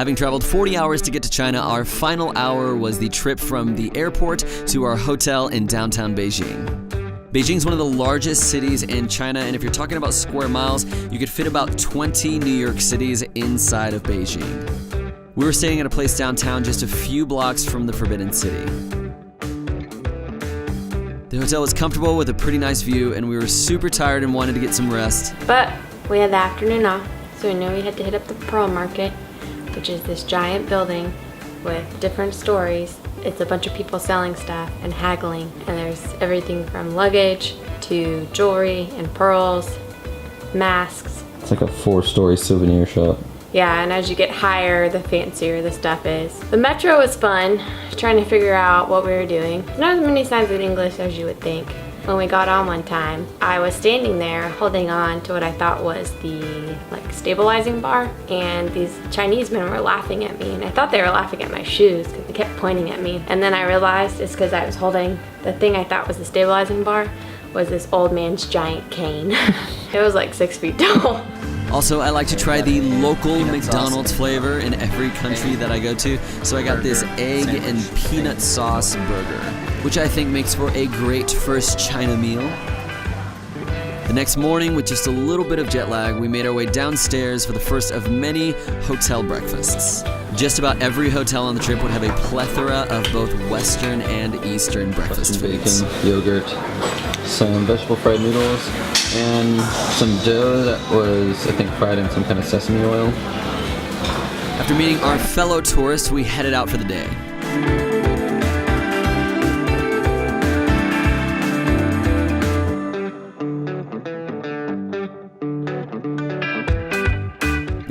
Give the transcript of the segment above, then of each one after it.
Having traveled 40 hours to get to China, our final hour was the trip from the airport to our hotel in downtown Beijing. Beijing's one of the largest cities in China, and if you're talking about square miles, you could fit about 20 New York cities inside of Beijing. We were staying at a place downtown just a few blocks from the Forbidden City. The hotel was comfortable with a pretty nice view, and we were super tired and wanted to get some rest. But we had the afternoon off, so we knew we had to hit up the Pearl Market, which is this giant building with different stories. It's a bunch of people selling stuff and haggling, and there's everything from luggage to jewelry and pearls, masks. It's like a 4-story souvenir shop. Yeah, and as you get higher, the fancier the stuff is. The metro was fun, trying to figure out what we were doing. Not as many signs of English as you would think. When we got on one time, I was standing there holding on to what I thought was the stabilizing bar, and these Chinese men were laughing at me, and I thought they were laughing at my shoes because they kept pointing at me. And then I realized it's because I was holding the thing I thought was the stabilizing bar was this old man's giant cane. It was like 6 feet tall. Also, I like to try the local McDonald's flavor in every country that I go to, so I got this egg and peanut sauce burger, which I think makes for a great first China meal. The next morning, with just a little bit of jet lag, we made our way downstairs for the first of many hotel breakfasts. Just about every hotel on the trip would have a plethora of both Western and Eastern breakfast foods. Bacon, yogurt, some vegetable fried noodles, and some dough that was, I think, fried in some kind of sesame oil. After meeting our fellow tourists, we headed out for the day.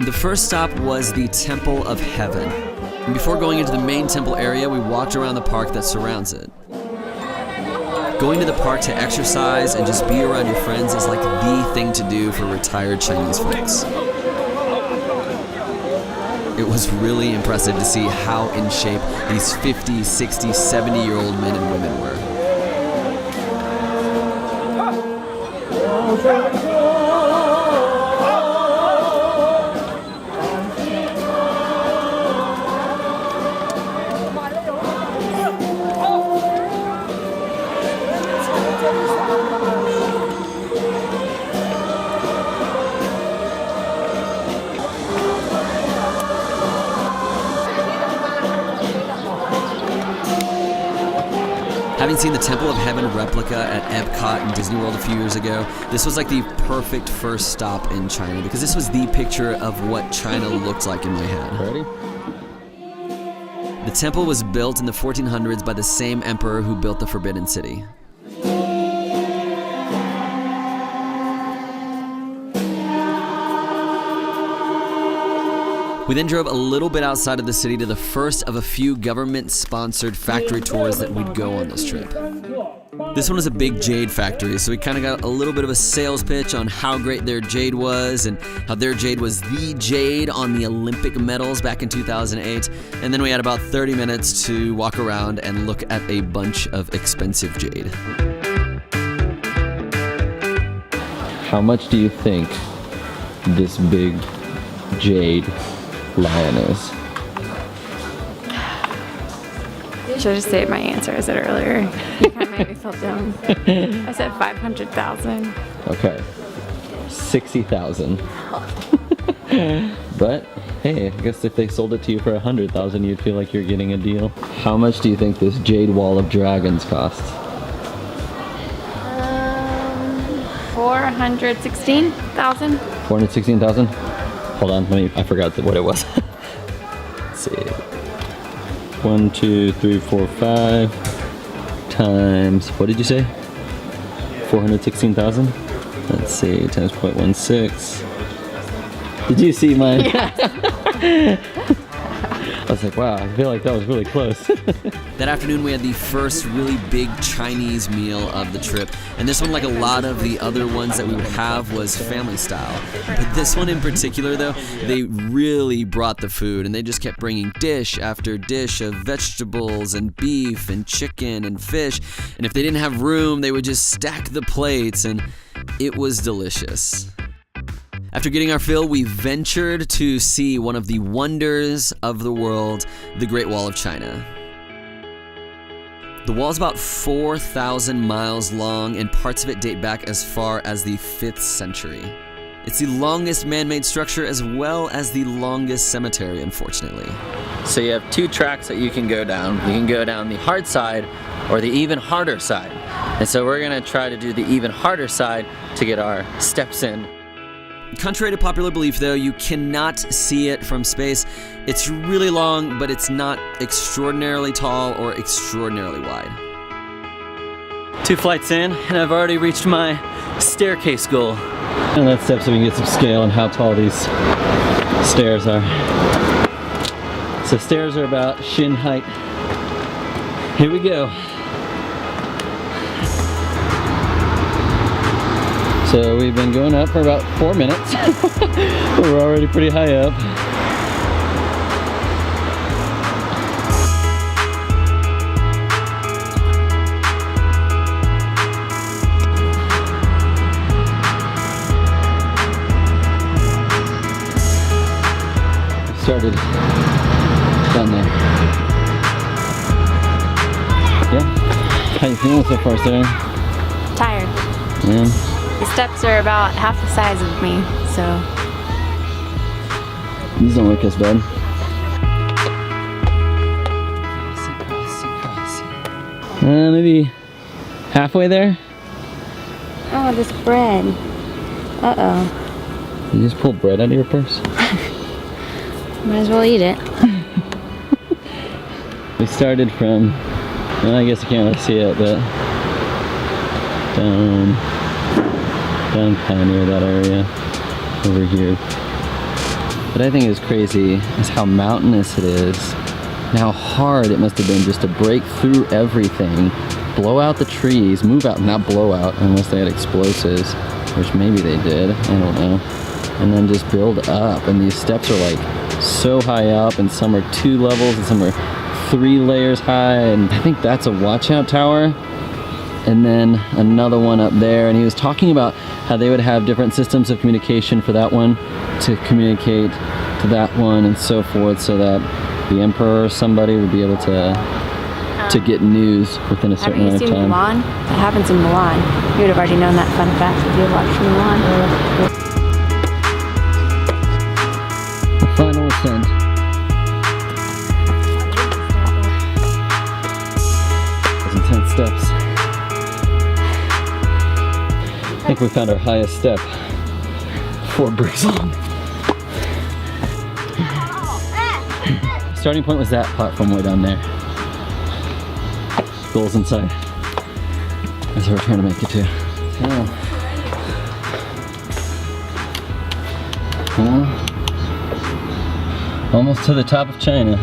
The first stop was the Temple of Heaven. And before going into the main temple area, we walked around the park that surrounds it. Going to the park to exercise and just be around your friends is like the thing to do for retired Chinese folks. It was really impressive to see how in shape these 50, 60, 70-year-old men and women were. Having seen the Temple of Heaven replica at Epcot in Disney World a few years ago, this was like the perfect first stop in China because this was the picture of what China looked like in my head. Ready? The temple was built in the 1400s by the same emperor who built the Forbidden City. We then drove a little bit outside of the city to the first of a few government-sponsored factory tours that we'd go on this trip. This one was a big jade factory, so we kind of got a little bit of a sales pitch on how great their jade was and how their jade was the jade on the Olympic medals back in 2008. And then we had about 30 minutes to walk around and look at a bunch of expensive jade. How much do you think this big jade lion is? You should have saved my answer I said earlier. You kind of made me feel dumb. I said 500,000. Okay, 60,000. But hey, I guess if they sold it to you for 100,000, you'd feel like you're getting a deal. How much do you think this jade wall of dragons costs? 416,000. 416,000? Hold on, I forgot what it was. Let's see. 1, 2, 3, 4, 5 times, what did you say? 416,000? Let's see, times 0.16. Did you see mine? Yes. I was like, wow, I feel like that was really close. That afternoon we had the first really big Chinese meal of the trip, and this one, like a lot of the other ones that we would have, was family style. But this one in particular though, they really brought the food, and they just kept bringing dish after dish of vegetables and beef and chicken and fish, and if they didn't have room they would just stack the plates, and it was delicious. After getting our fill, we ventured to see one of the wonders of the world, the Great Wall of China. The wall is about 4,000 miles long, and parts of it date back as far as the 5th century. It's the longest man-made structure as well as the longest cemetery, unfortunately. So you have 2 tracks that you can go down. You can go down the hard side or the even harder side. And so we're gonna try to do the even harder side to get our steps in. Contrary to popular belief, though, you cannot see it from space. It's really long, but it's not extraordinarily tall or extraordinarily wide. 2 flights in, and I've already reached my staircase goal. And that step so we can get some scale on how tall these stairs are. So stairs are about shin height. Here we go. So we've been going up for about 4 minutes. We're already pretty high up. Started down there. Yeah. How you feeling so far, Sarah? Tired. Yeah. The steps are about half the size of me, so. These don't look as bad. Maybe halfway there? Oh, this bread. Uh-oh. You just pulled bread out of your purse? Might as well eat it. We started from, well, I guess you can't really see it, but down kind of near that area over here. What I think is crazy is how mountainous it is and how hard it must have been just to break through everything, blow out the trees, move out, not blow out unless they had explosives, which maybe they did, I don't know, and then just build up. And these steps are like so high up, and some are 2 levels and some are 3 layers high, and I think that's a watchout tower, and then another one up there. And he was talking about how they would have different systems of communication for that one to communicate to that one and so forth, so that the emperor or somebody would be able to get news within a certain amount of time. Have you seen Mulan? That happens in Mulan. You would have already known that fun fact if you had watched Mulan. The final ascent. Those intense steps. I think we found our highest step. 4 bricks long. Starting point was that platform way down there. Goals inside. That's what we're trying to make it to. Well, almost to the top of China.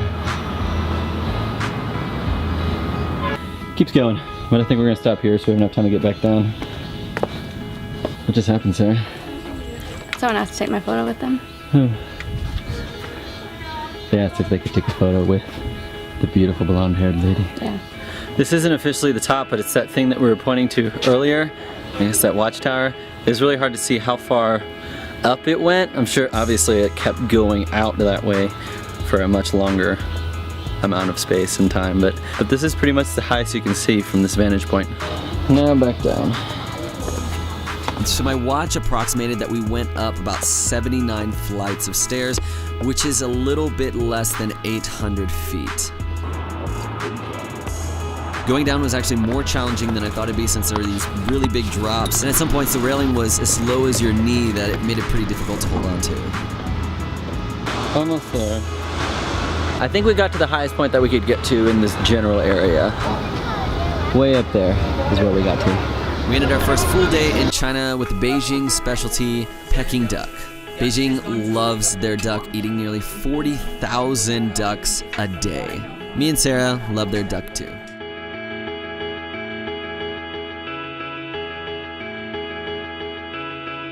Keeps going, but I think we're gonna stop here so we have enough time to get back down. What just happened, Sarah? Someone has to take my photo with them. They asked if they could take a photo with the beautiful blonde-haired lady. Yeah. This isn't officially the top, but it's that thing that we were pointing to earlier. I guess that watchtower. It was really hard to see how far up it went. I'm sure obviously it kept going out that way for a much longer amount of space and time, but this is pretty much the highest you can see from this vantage point. Now back down. So my watch approximated that we went up about 79 flights of stairs, which is a little bit less than 800 feet. Going down was actually more challenging than I thought it'd be, since there were these really big drops, and at some points the railing was as low as your knee that it made it pretty difficult to hold on to. Almost there. I think we got to the highest point that we could get to in this general area. Way up there is where we got to. We ended our first full day in China with Beijing specialty Peking Duck. Beijing loves their duck, eating nearly 40,000 ducks a day. Me and Sarah love their duck too.